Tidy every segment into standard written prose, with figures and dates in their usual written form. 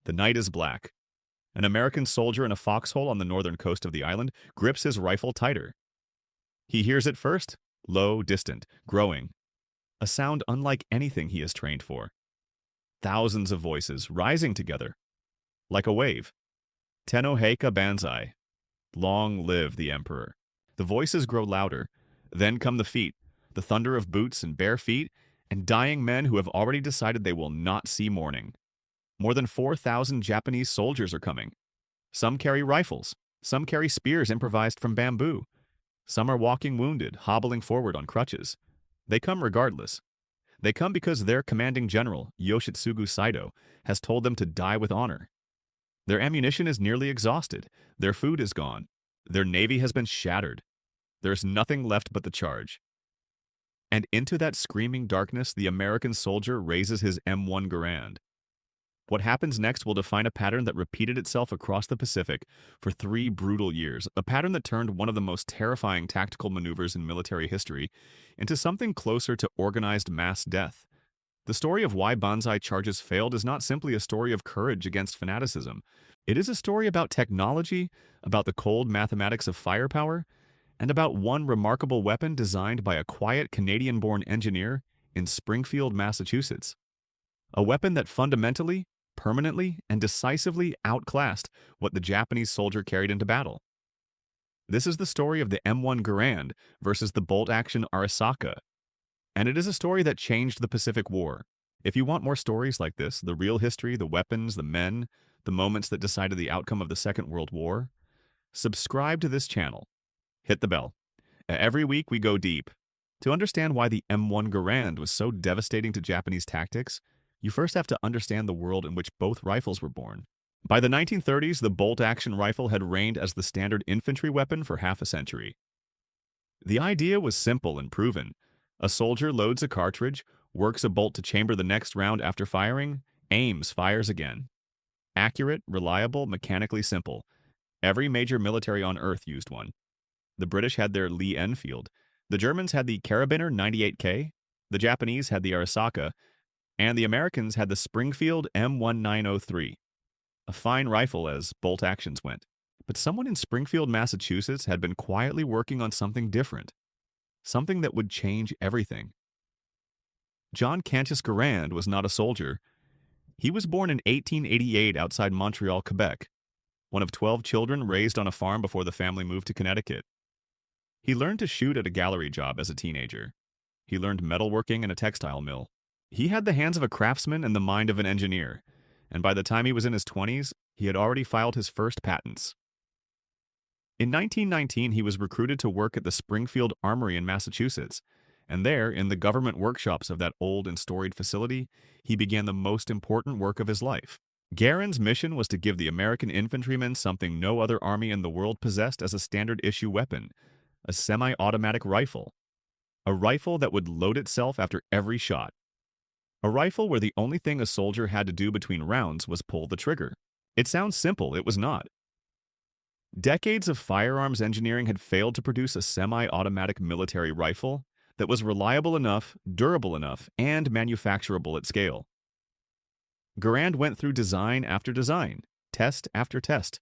The night is black. An American soldier in a foxhole on the northern coast of the island grips his rifle tighter. He hears it first, low, distant, growing, a sound unlike anything he has trained for. Thousands of voices rising together, like a wave. Tenoheika Banzai. Long live the Emperor. The voices grow louder. Then come the feet, the thunder of boots and bare feet, and dying men who have already decided they will not see morning. More than 4,000 Japanese soldiers are coming. Some carry rifles. Some carry spears improvised from bamboo. Some are walking wounded, hobbling forward on crutches. They come regardless. They come because their commanding general, Yoshitsugu Saito, has told them to die with honor. Their ammunition is nearly exhausted. Their food is gone. Their navy has been shattered. There is nothing left but the charge. And into that screaming darkness, the American soldier raises his M1 Garand. What happens next will define a pattern that repeated itself across the Pacific for 3 brutal years, a pattern that turned one of the most terrifying tactical maneuvers in military history into something closer to organized mass death. The story of why Banzai charges failed is not simply a story of courage against fanaticism. It is a story about technology, about the cold mathematics of firepower, and about one remarkable weapon designed by a quiet Canadian-born engineer in Springfield, Massachusetts. A weapon that fundamentally, permanently, and decisively outclassed what the Japanese soldier carried into battle. This is the story of the M1 Garand versus the bolt-action Arisaka, and it is a story that changed the Pacific War. If you want more stories like this, the real history, the weapons, the men, the moments that decided the outcome of the Second World War, subscribe to this channel. Hit the bell. Every week we go deep. To understand why the M1 Garand was so devastating to Japanese tactics, you first have to understand the world in which both rifles were born. By the 1930s, the bolt-action rifle had reigned as the standard infantry weapon for half a century. The idea was simple and proven. A soldier loads a cartridge, works a bolt to chamber the next round after firing, aims, fires again. Accurate, reliable, mechanically simple. Every major military on Earth used one. The British had their Lee Enfield. The Germans had the Karabiner 98K. The Japanese had the Arisaka. And the Americans had the Springfield M1903. A fine rifle as bolt actions went. But someone in Springfield, Massachusetts had been quietly working on something different. Something that would change everything. John Cantus Garand was not a soldier. He was born in 1888 outside Montreal, Quebec, one of 12 children raised on a farm before the family moved to Connecticut. He learned to shoot at a gallery job as a teenager. He learned metalworking in a textile mill. He had the hands of a craftsman and the mind of an engineer, and by the time he was in his 20s, he had already filed his first patents. In 1919, he was recruited to work at the Springfield Armory in Massachusetts, and there, in the government workshops of that old and storied facility, he began the most important work of his life. Garand's mission was to give the American infantrymen something no other army in the world possessed as a standard-issue weapon, a semi-automatic rifle. A rifle that would load itself after every shot. A rifle where the only thing a soldier had to do between rounds was pull the trigger. It sounds simple, it was not. Decades of firearms engineering had failed to produce a semi-automatic military rifle that was reliable enough, durable enough, and manufacturable at scale. Garand went through design after design, test after test.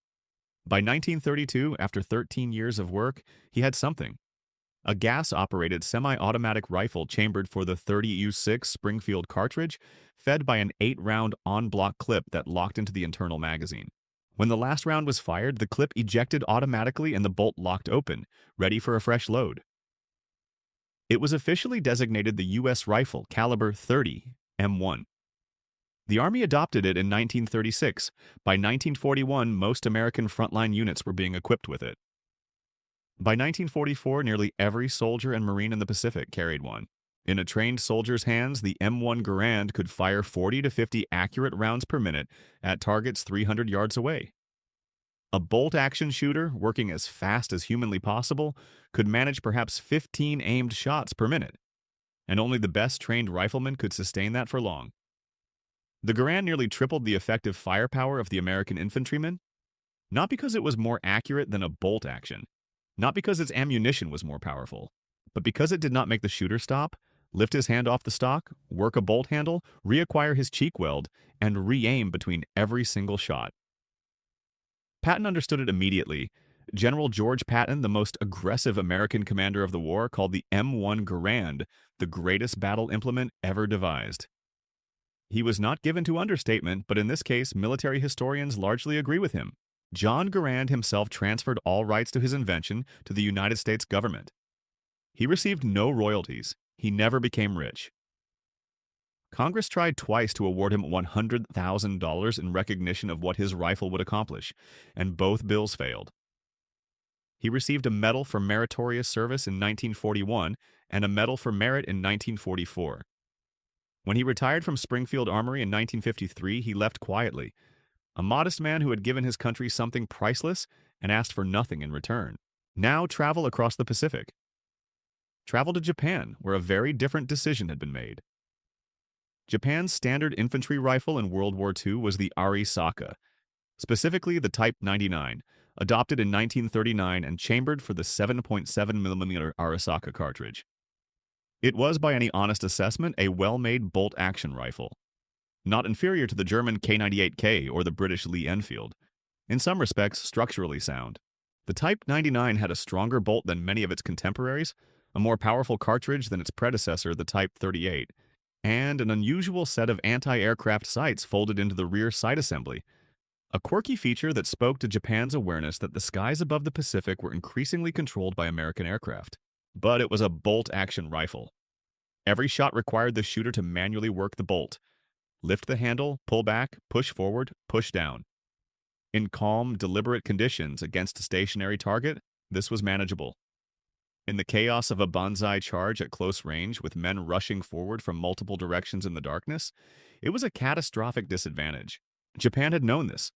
By 1932, after 13 years of work, he had something. A gas-operated semi-automatic rifle chambered for the 30U6 Springfield cartridge, fed by an 8-round on-block clip that locked into the internal magazine. When the last round was fired, the clip ejected automatically and the bolt locked open, ready for a fresh load. It was officially designated the U.S. rifle caliber .30 M1. The Army adopted it in 1936. By 1941, most American frontline units were being equipped with it. By 1944, nearly every soldier and Marine in the Pacific carried one. In a trained soldier's hands, the M1 Garand could fire 40 to 50 accurate rounds per minute at targets 300 yards away. A bolt-action shooter, working as fast as humanly possible, could manage perhaps 15 aimed shots per minute, and only the best trained riflemen could sustain that for long. The Garand nearly tripled the effective firepower of the American infantrymen, not because it was more accurate than a bolt action, not because its ammunition was more powerful, but because it did not make the shooter stop, lift his hand off the stock, work a bolt handle, reacquire his cheek weld, and re-aim between every single shot. Patton understood it immediately. General George Patton, the most aggressive American commander of the war, called the M1 Garand the greatest battle implement ever devised. He was not given to understatement, but in this case, military historians largely agree with him. John Garand himself transferred all rights to his invention to the United States government. He received no royalties. He never became rich. Congress tried twice to award him $100,000 in recognition of what his rifle would accomplish, and both bills failed. He received a Medal for Meritorious Service in 1941 and a Medal for Merit in 1944. When he retired from Springfield Armory in 1953, he left quietly, a modest man who had given his country something priceless and asked for nothing in return. Now travel across the Pacific. Travel to Japan, where a very different decision had been made. Japan's standard infantry rifle in World War II was the Arisaka, specifically the Type 99, adopted in 1939 and chambered for the 7.7mm Arisaka cartridge. It was, by any honest assessment, a well-made bolt-action rifle, not inferior to the German K98K or the British Lee Enfield, in some respects structurally sound. The Type 99 had a stronger bolt than many of its contemporaries, a more powerful cartridge than its predecessor, the Type 38, and an unusual set of anti-aircraft sights folded into the rear sight assembly, a quirky feature that spoke to Japan's awareness that the skies above the Pacific were increasingly controlled by American aircraft. But it was a bolt-action rifle. Every shot required the shooter to manually work the bolt, lift the handle, pull back, push forward, push down. In calm, deliberate conditions against a stationary target, this was manageable. In the chaos of a Banzai charge at close range with men rushing forward from multiple directions in the darkness, it was a catastrophic disadvantage. Japan had known this.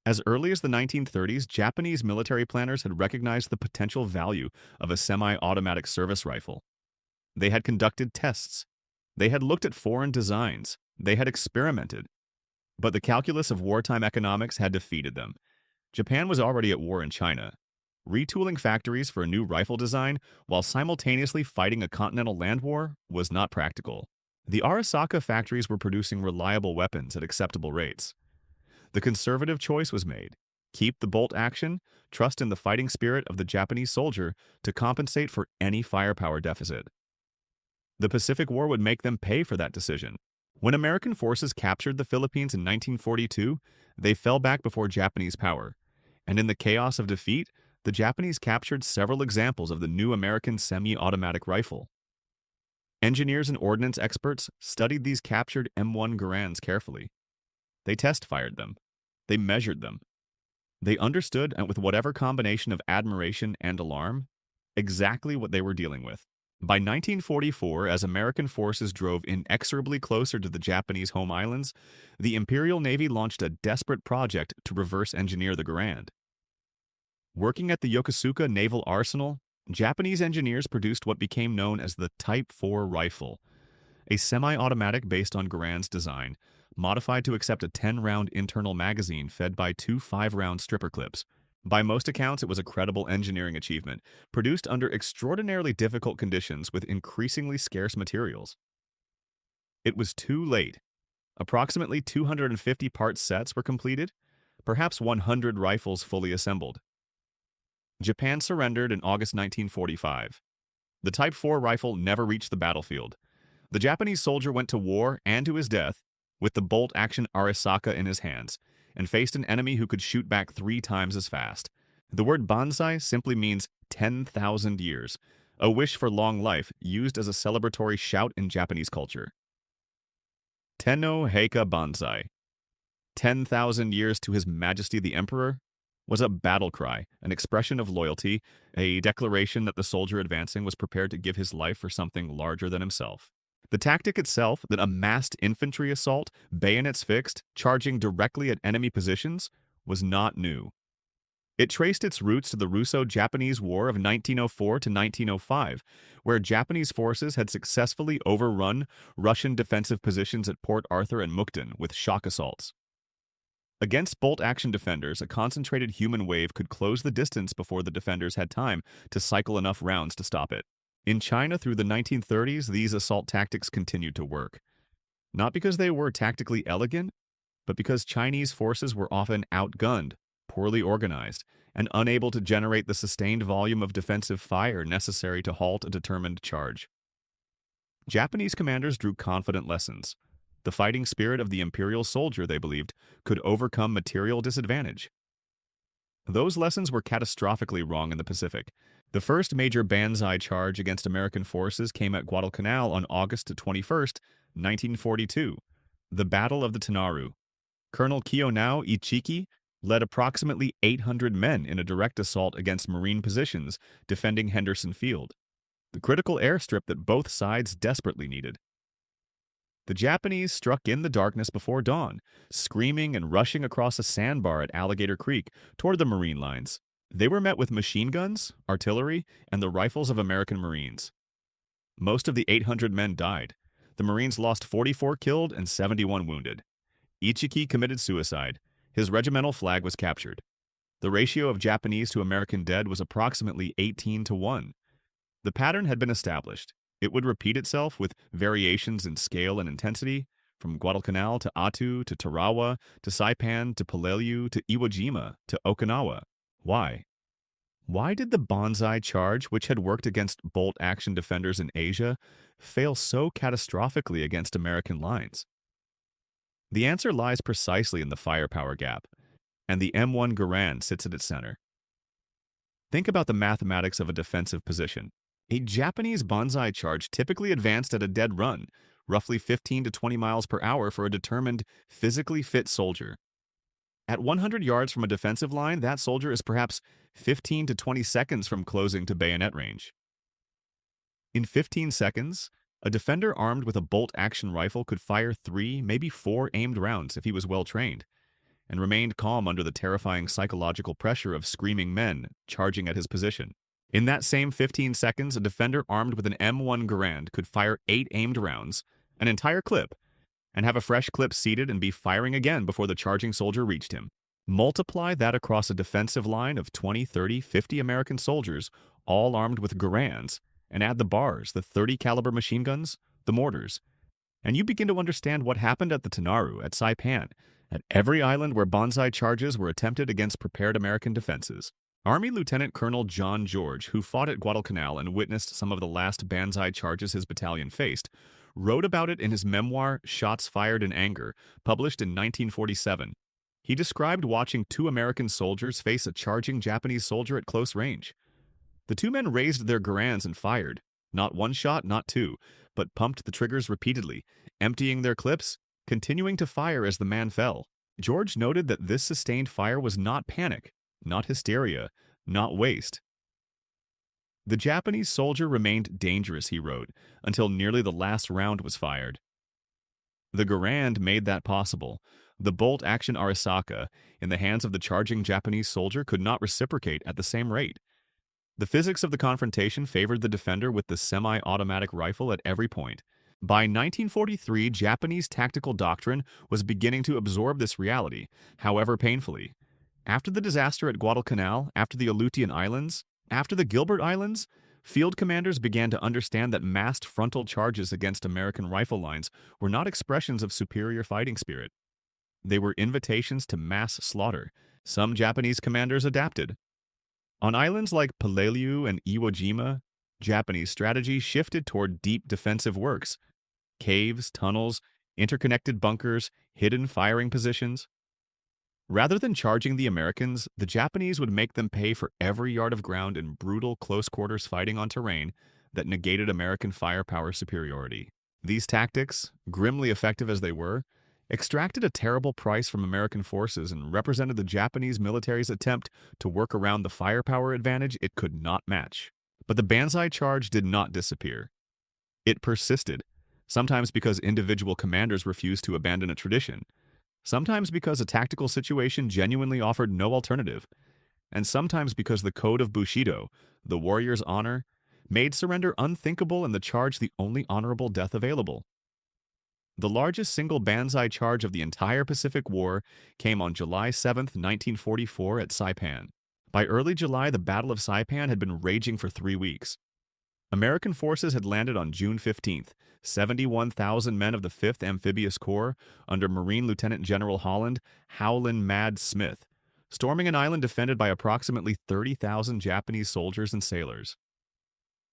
As early as the 1930s, Japanese military planners had recognized the potential value of a semi-automatic service rifle. They had conducted tests. They had looked at foreign designs. They had experimented. But the calculus of wartime economics had defeated them. Japan was already at war in China. Retooling factories for a new rifle design while simultaneously fighting a continental land war was not practical. The Arisaka factories were producing reliable weapons at acceptable rates. The conservative choice was made. Keep the bolt action, trust in the fighting spirit of the Japanese soldier to compensate for any firepower deficit. The Pacific War would make them pay for that decision. When American forces captured the Philippines in 1942, they fell back before Japanese power, and in the chaos of defeat, the Japanese captured several examples of the new American semi-automatic rifle. Engineers and ordnance experts studied these captured M1 Garands carefully. They test-fired them. They measured them. They understood, and with whatever combination of admiration and alarm, exactly what they were dealing with. By 1944, as American forces drove inexorably closer to the Japanese home islands, the Imperial Navy launched a desperate project to reverse engineer the Garand. Working at the Yokosuka Naval Arsenal, Japanese engineers produced what became known as the Type 4 rifle, a semi-automatic based on Garand's design, modified to accept a 10-round internal magazine fed by two 5-round stripper clips. By most accounts, it was a credible engineering achievement, produced under extraordinarily difficult conditions with increasingly scarce materials. It was too late. Approximately 250 part sets were completed, perhaps 100 rifles fully assembled. Japan surrendered in August 1945. The Type 4 rifle never reached the battlefield. The Japanese soldier went to war and to his death with the bolt-action Arisaka in his hands, and faced an enemy who could shoot back 3 times as fast. The word Banzai simply means 10,000 years, a wish for long life used as a celebratory shout in Japanese culture. Tenno Heika Banzai, 10,000 years to His Majesty the Emperor, was a battle cry, an expression of loyalty, a declaration that the soldier advancing was prepared to give his life for something larger than himself. The tactic itself, that a massed infantry assault, bayonets fixed, charging directly at enemy positions, was not new. It traced its roots to the Russo-Japanese War of 1904 to 1905, where Japanese forces had successfully overrun Russian defensive positions at Port Arthur and Mukden with shock assaults. Against bolt-action defenders, a concentrated human wave could close the distance before the defenders had time to cycle enough rounds to stop it. In China through the 1930s, these assault tactics continued to work. Not because they were tactically elegant, but because Chinese forces were often outgunned, poorly organized, and unable to generate the sustained volume of defensive fire necessary to halt a determined charge. Japanese commanders drew confident lessons. The fighting spirit of the imperial soldier, they believed, could overcome material disadvantage. Those lessons were catastrophically wrong in the Pacific. The first major Banzai charge against American forces came at Guadalcanal on August 21, 1942, the Battle of the Tanaru. Colonel Kiyonao Ichiki led approximately 800 men in a direct assault against Marine positions defending Henderson Field, the critical airstrip that both sides desperately needed. The Japanese struck in the darkness before dawn, screaming and rushing across a sandbar at Alligator Creek toward the Marine lines. They were met with machine guns, artillery, and the rifles of American Marines. Most of the 800 men died. The Marines lost 44 killed and 71 wounded. Ichiki committed suicide. His regimental flag was captured. The ratio of Japanese to American dead was approximately 18-1. The pattern had been established. It would repeat itself with variations in scale and intensity, from Guadalcanal to Attu to Tarawa to Saipan to Peleliu to Iwo Jima to Okinawa. Why? Why did the Banzai charge, which had worked against bolt-action defenders in Asia, fail so catastrophically against American lines? The answer lies precisely in the firepower gap, and the M1 Garand sits at its center. Think about the mathematics of a defensive position. A Japanese Banzai charge typically advanced at a dead run, roughly 15 to 20 miles per hour for a determined, physically fit soldier. At 100 yards from a defensive line, that soldier is perhaps 15 to 20 seconds from closing to bayonet range. In 15 seconds, a defender armed with a bolt-action rifle could fire 3, maybe 4 aimed rounds if he was well trained, and remained calm under the terrifying psychological pressure of screaming men charging at his position. In that same 15 seconds, a defender armed with an M1 Garand could fire 8 aimed rounds, an entire clip, and have a fresh clip seated and be firing again before the charging soldier reached him. Multiply that across a defensive line of 20, 30, 50 American soldiers, all armed with Garands, and add the bars, the 30 caliber machine guns, the mortars, and you begin to understand what happened at the Tanaru, at Saipan, at every island where Banzai charges were attempted against prepared American defenses. Army Lieutenant Colonel John George, who fought at Guadalcanal and witnessed some of the last Banzai charges his battalion faced, wrote about it in his memoir Shots Fired in Anger, published in 1947. He described watching 2 American soldiers face a charging Japanese soldier at close range. The 2 men raised their Garands and fired. Not 1 shot, not 2, but pumped the triggers repeatedly, emptying their clips, continuing to fire as the man fell. George noted that this sustained fire was not panic, not hysteria, not waste. The Japanese soldier remained dangerous, he wrote, until nearly the last round was fired. The Garand made that possible. The bolt-action Arisaka, in the hands of the charging Japanese soldier, could not reciprocate at the same rate. The physics of the confrontation favored the defender with the semi-automatic rifle at every point. By 1943, Japanese tactical doctrine was beginning to absorb this reality, however painfully. After the disaster at Guadalcanal, after the Aleutian Islands, after the Gilbert Islands, field commanders began to understand that massed frontal charges against American rifle lines were not expressions of superior fighting spirit. They were invitations to mass slaughter. Some Japanese commanders adapted. On islands like Peleliu and Iwo Jima, Japanese strategy shifted toward deep defensive works, caves, tunnels, interconnected bunkers, hidden firing positions. Rather than charging the Americans, the Japanese would make them pay for every yard of ground in brutal close-quarters fighting on terrain that negated American firepower superiority. These tactics, grimly effective as they were, extracted a terrible price from American forces and represented the Japanese military's attempt to work around the firepower advantage it could not match. But the Banzai charge did not disappear. It persisted, sometimes because individual commanders refused to abandon a tradition, sometimes because a tactical situation genuinely offered no alternative, and sometimes because the code of Bushido, the warrior's honor, made surrender unthinkable and the charge the only honorable death available. The largest single Banzai charge of the entire Pacific War came on July 7, 1944 at Saipan. By early July, the Battle of Saipan had been raging for 3 weeks. American forces had landed on June 15th, 71,000 men of the 5th Amphibious Corps under Marine Lieutenant General Holland Howlin' Mad Smith, storming an island defended by approximately 30,000 Japanese soldiers and sailors.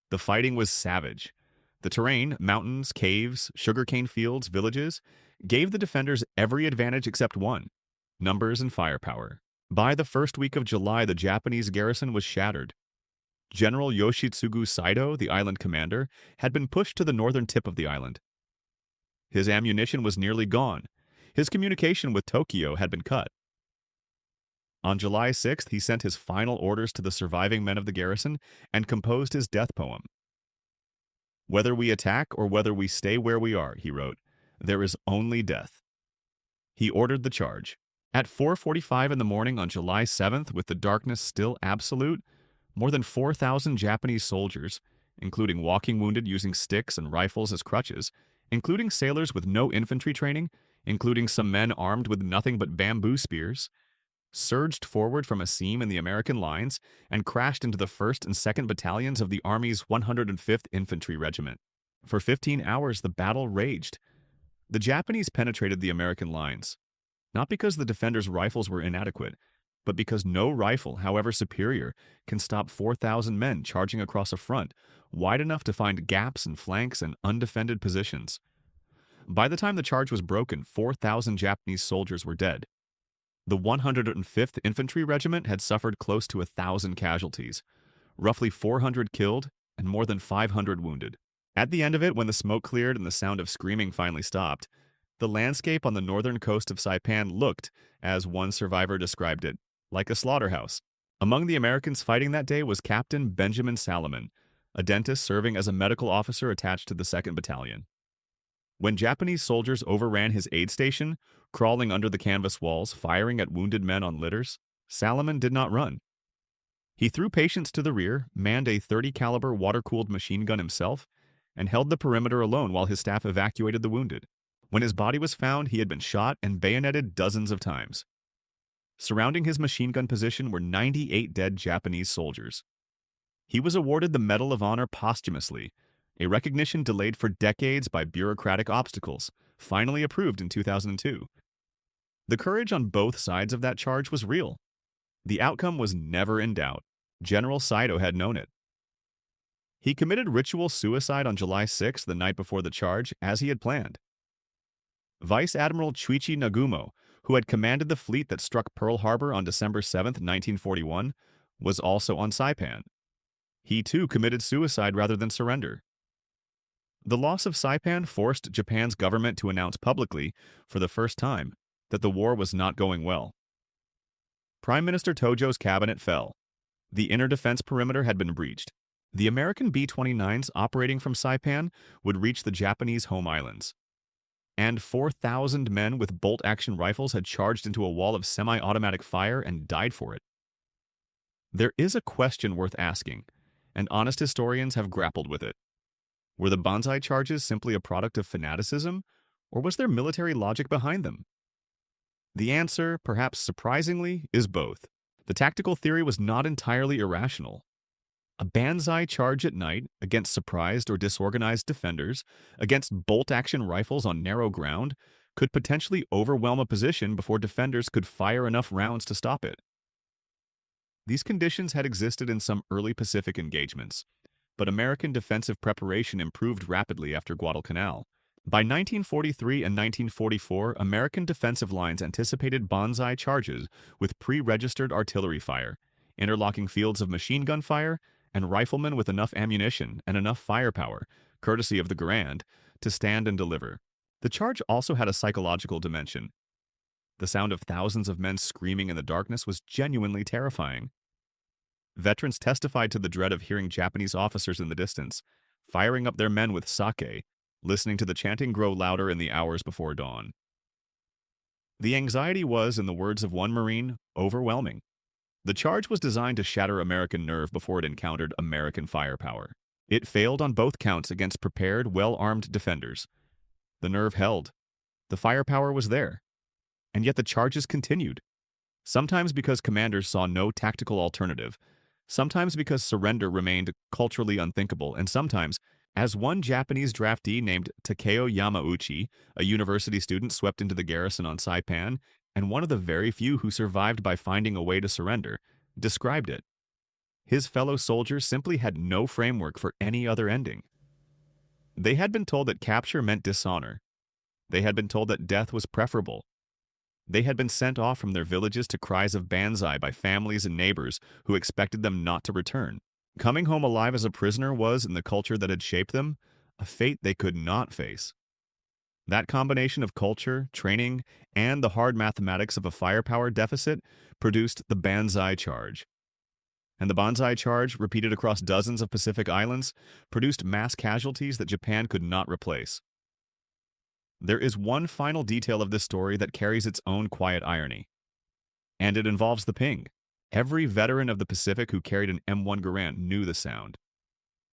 The fighting was savage. The terrain, mountains, caves, sugarcane fields, villages, gave the defenders every advantage except one: numbers and firepower. By the first week of July, the Japanese garrison was shattered. General Yoshitsugu Saito, the island commander, had been pushed to the northern tip of the island. His ammunition was nearly gone. His communication with Tokyo had been cut. On July 6th, he sent his final orders to the surviving men of the garrison and composed his death poem. "Whether we attack or whether we stay where we are," he wrote, "there is only death." He ordered the charge. At 4:45 in the morning on July 7th, with the darkness still absolute, more than 4,000 Japanese soldiers, including walking wounded using sticks and rifles as crutches, including sailors with no infantry training, including some men armed with nothing but bamboo spears, surged forward from a seam in the American lines and crashed into the 1st and 2nd Battalions of the Army's 105th Infantry Regiment. For 15 hours, the battle raged. The Japanese penetrated the American lines, not because the defenders' rifles were inadequate, but because no rifle, however superior, can stop 4,000 men charging across a front wide enough to find gaps in flanks and undefended positions. By the time the charge was broken, 4,000 Japanese soldiers were dead. The 105th Infantry Regiment had suffered close to 1,000 casualties, roughly 400 killed and more than 500 wounded. At the end of it, when the smoke cleared and the sound of screaming finally stopped, the landscape on the northern coast of Saipan looked, as one survivor described it, like a slaughterhouse. Among the Americans fighting that day was Captain Benjamin Salomon, a dentist serving as a medical officer attached to the 2nd Battalion. When Japanese soldiers overran his aid station, crawling under the canvas walls, firing at wounded men on litters, Salomon did not run. He threw patients to the rear, manned a .30 caliber water-cooled machine gun himself, and held the perimeter alone while his staff evacuated the wounded. When his body was found, he had been shot and bayoneted dozens of times. Surrounding his machine gun position were 98 dead Japanese soldiers. He was awarded the Medal of Honor posthumously, a recognition delayed for decades by bureaucratic obstacles, finally approved in 2002. The courage on both sides of that charge was real. The outcome was never in doubt. General Saito had known it. He committed ritual suicide on July 6, the night before the charge, as he had planned. Vice Admiral Chuichi Nagumo, who had commanded the fleet that struck Pearl Harbor on December 7, 1941, was also on Saipan. He too committed suicide rather than surrender. The loss of Saipan forced Japan's government to announce publicly, for the first time, that the war was not going well. Prime Minister Tojo's cabinet fell. The inner defense perimeter had been breached. The American B-29s operating from Saipan would reach the Japanese home islands. And 4,000 men with bolt-action rifles had charged into a wall of semi-automatic fire and died for it. There is a question worth asking, and honest historians have grappled with it. Were the Banzai charges simply a product of fanaticism, or was there military logic behind them? The answer, perhaps surprisingly, is both. The tactical theory was not entirely irrational. A Banzai charge at night, against surprised or disorganized defenders, against bolt-action rifles on narrow ground, could potentially overwhelm a position before defenders could fire enough rounds to stop it. These conditions had existed in some early Pacific engagements, but American defensive preparation improved rapidly after Guadalcanal. By 1943 and 1944, American defensive lines anticipated Banzai charges with pre-registered artillery fire, interlocking fields of machine gun fire, and riflemen with enough ammunition and enough firepower, courtesy of the Garand, to stand and deliver. The charge also had a psychological dimension. The sound of thousands of men screaming in the darkness was genuinely terrifying. Veterans testified to the dread of hearing Japanese officers in the distance, firing up their men with sake, listening to the chanting grow louder in the hours before dawn. The anxiety was, in the words of one Marine, overwhelming. The charge was designed to shatter American nerve before it encountered American firepower. It failed on both counts against prepared, well-armed defenders. The nerve held. The firepower was there. And yet the charges continued. Sometimes because commanders saw no tactical alternative, sometimes because surrender remained culturally unthinkable, and sometimes, as one Japanese draftee named Takeo Yamauchi, a university student swept into the garrison on Saipan, and one of the very few who survived by finding a way to surrender, described it. His fellow soldiers simply had no framework for any other ending. They had been told that capture meant dishonor. They had been told that death was preferable. They had been sent off from their villages to cries of Banzai by families and neighbors who expected them not to return. Coming home alive as a prisoner was, in the culture that had shaped them, a fate they could not face. That combination of culture, training, and the hard mathematics of a firepower deficit produced the Banzai charge. And the Banzai charge, repeated across dozens of Pacific islands, produced mass casualties that Japan could not replace. There is one final detail of this story that carries its own quiet irony. And it involves the ping. Every veteran of the Pacific who carried an M1 Garand knew the sound.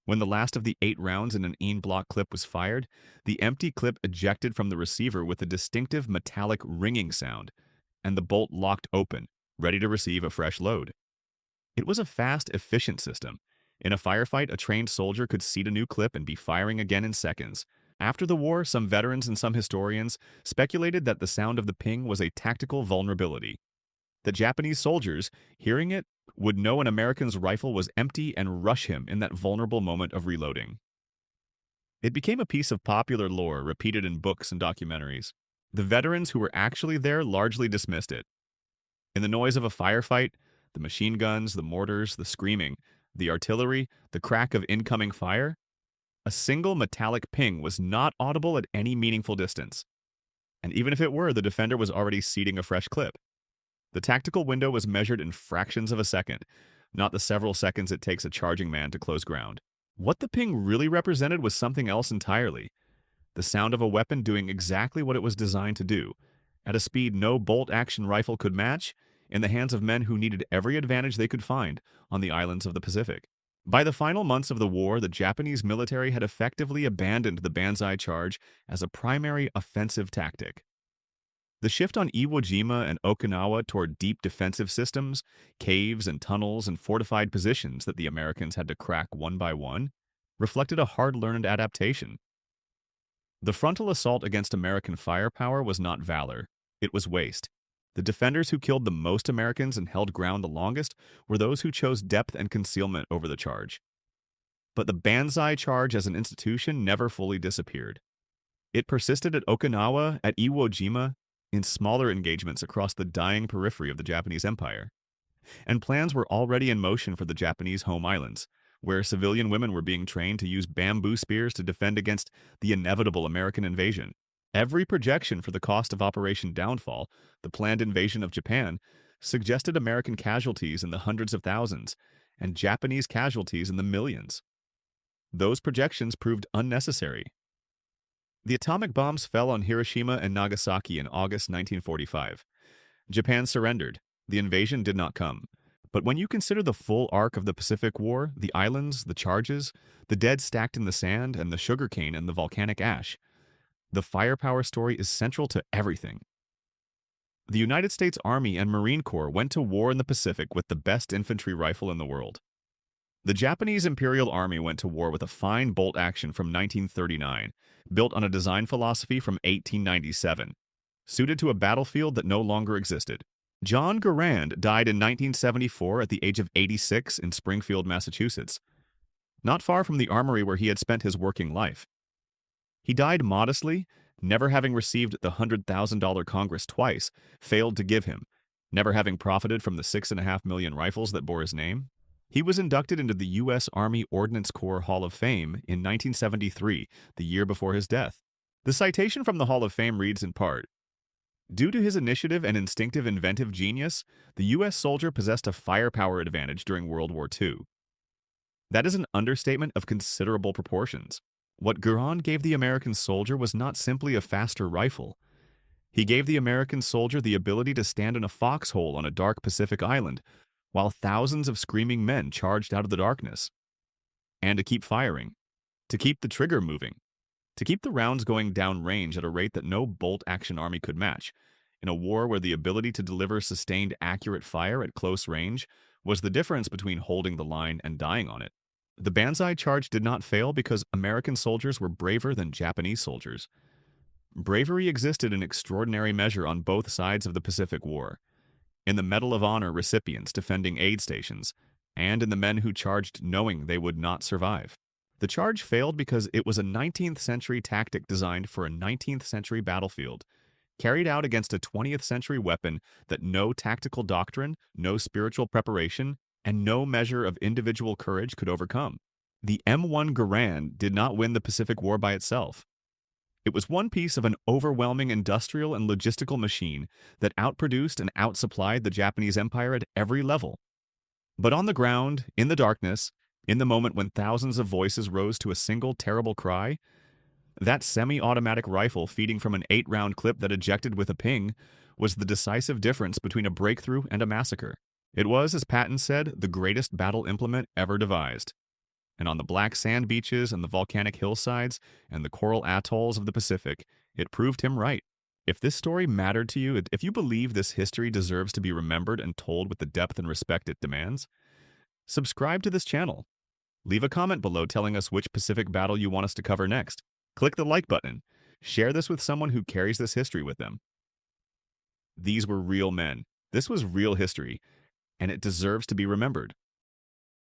When the last of the 8 rounds in an en-bloc clip was fired, the empty clip ejected from the receiver with a distinctive metallic ringing sound, and the bolt locked open, ready to receive a fresh load. It was a fast, efficient system. In a firefight, a trained soldier could seat a new clip and be firing again in seconds. After the war, some veterans and some historians speculated that the sound of the ping was a tactical vulnerability. The Japanese soldiers, hearing it, would know an American's rifle was empty and rush him in that vulnerable moment of reloading. It became a piece of popular lore repeated in books and documentaries. The veterans who were actually there largely dismissed it. In the noise of a firefight, the machine guns, the mortars, the screaming, the artillery, the crack of incoming fire, a single metallic ping was not audible at any meaningful distance. And even if it were, the defender was already seating a fresh clip. The tactical window was measured in fractions of a second, not the several seconds it takes a charging man to close ground. What the ping really represented was something else entirely. The sound of a weapon doing exactly what it was designed to do, at a speed no bolt-action rifle could match, in the hands of men who needed every advantage they could find on the islands of the Pacific. By the final months of the war, the Japanese military had effectively abandoned the Banzai charge as a primary offensive tactic. The shift on Iwo Jima and Okinawa toward deep defensive systems, caves and tunnels and fortified positions that the Americans had to crack one by one, reflected a hard-learned adaptation. The frontal assault against American firepower was not valor, it was waste. The defenders who killed the most Americans and held ground the longest were those who chose depth and concealment over the charge. But the Banzai charge as an institution never fully disappeared. It persisted at Okinawa, at Iwo Jima, in smaller engagements across the dying periphery of the Japanese Empire. And plans were already in motion for the Japanese home islands, where civilian women were being trained to use bamboo spears to defend against the inevitable American invasion. Every projection for the cost of Operation Downfall, the planned invasion of Japan, suggested American casualties in the hundreds of thousands and Japanese casualties in the millions. Those projections proved unnecessary. The atomic bombs fell on Hiroshima and Nagasaki in August 1945. Japan surrendered. The invasion did not come. But when you consider the full arc of the Pacific War, the islands, the charges, the dead stacked in the sand, and the sugarcane and the volcanic ash, the firepower story is central to everything. The United States Army and Marine Corps went to war in the Pacific with the best infantry rifle in the world. The Japanese Imperial Army went to war with a fine bolt action from 1939, built on a design philosophy from 1897, suited to a battlefield that no longer existed. John Garand died in 1974 at the age of 86 in Springfield, Massachusetts, not far from the armory where he had spent his working life. He died modestly, never having received the $100,000 Congress twice failed to give him, never having profited from the 6.5 million rifles that bore his name. He was inducted into the U.S. Army Ordnance Corps Hall of Fame in 1973, the year before his death. The citation from the Hall of Fame reads in part, "Due to his initiative and instinctive inventive genius, the U.S. soldier possessed a firepower advantage during World War II." That is an understatement of considerable proportions. What Garand gave the American soldier was not simply a faster rifle. He gave the American soldier the ability to stand in a foxhole on a dark Pacific island, while thousands of screaming men charged out of the darkness. And to keep firing, to keep the trigger moving, to keep the rounds going down range at a rate that no bolt-action army could match, in a war where the ability to deliver sustained accurate fire at close range was the difference between holding the line and dying on it. The Banzai charge did not fail because American soldiers were braver than Japanese soldiers. Bravery existed in extraordinary measure on both sides of the Pacific War, in the Medal of Honor recipients defending aid stations, and in the men who charged knowing they would not survive. The charge failed because it was a 19th century tactic designed for a 19th century battlefield, carried out against a 20th century weapon that no tactical doctrine, no spiritual preparation, and no measure of individual courage could overcome. The M1 Garand did not win the Pacific War by itself. It was one piece of an overwhelming industrial and logistical machine that outproduced and outsupplied the Japanese Empire at every level. But on the ground, in the darkness, in the moment when thousands of voices rose to a single terrible cry, that semi-automatic rifle feeding from an 8-round clip that ejected with a ping was the decisive difference between a breakthrough and a massacre. It was, as Patton said, the greatest battle implement ever devised. And on the black sand beaches and the volcanic hillsides and the coral atolls of the Pacific, it proved him right. If this story mattered to you, if you believe this history deserves to be remembered and told with the depth and respect it demands, subscribe to this channel. Leave a comment below telling us which Pacific battle you want us to cover next. Click the like button. Share this with someone who carries this history with them. These were real men. This was real history, and it deserves to be remembered.